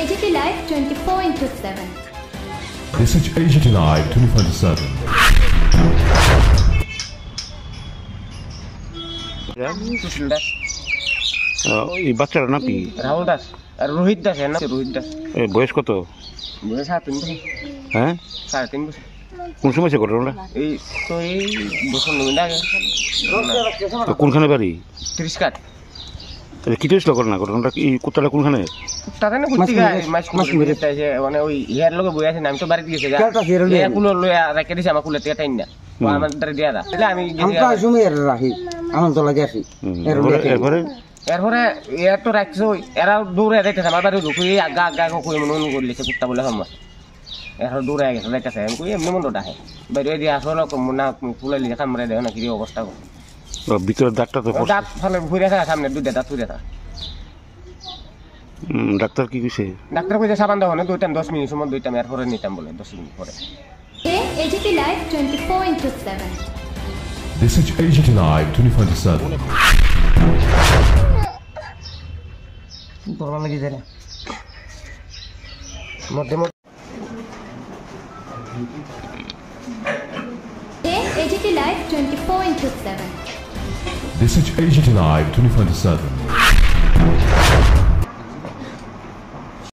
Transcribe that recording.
AGT Live 24/7. This is AGT Live 24/7. এই বাচ্চার নাম কি? রাহুল দাস আর রোহিত দাস এর নাম রোহিত দাস। বয়স কত? বয়স 3.5 বছর। হ্যাঁ 3.5 বছর। কোন সময় সে ঘটনাটা? এই তো এই বছর নয় আগে। তো কোনখানে বাড়ি? 30 কাট। তাহলে কি হয়েছিল ঘটনাটা কি কুত্তাটা কোনখানে? কুত্তাটা না কুত্তি গায় মাছ মেরে তাইছে মানে ওই ইয়ার লগে বই আছে আমি তো বাড়ি দিয়েছে যা কুলো লয়া রাখে দিছে আমার কুলে থেকে টাইন না আমার ধরে দিয়া দা তাহলে আমি আমরা জমির রাখি আনন্দ লাগে আসি এরপরে এর তো রাখছে এরা দৌড়ে যাইতেছে আমার বাড়ি ঢুকুই আগা আগা কই মন করলিছে কুত্তা বলে সময় এর দৌড়ে গেছে যাইতেছে আমি কই এমনি মন ডাহে বাইরে দিয়ে আসলো না ফুলাইলি কামড়ে দেয় না কি অবস্থা গো ভিতরে দাঁতটা তো দাঁত ফলে ঘুরে থাকে সামনে দুইটা দাঁত ঘুরে থাকে। ডাক্তার কি কইছে? ডাক্তার কইছে সাবান দাও না 10 মিনিট সময় দুইটাম এরপরে নিতাম বলে 10 মিনিট পরে। AGT Live 24/7. This is AGT Live 24/7. দরবার লাগি যায় না মধ্যে AGT Live 24/7. This is AGT Live 24/7.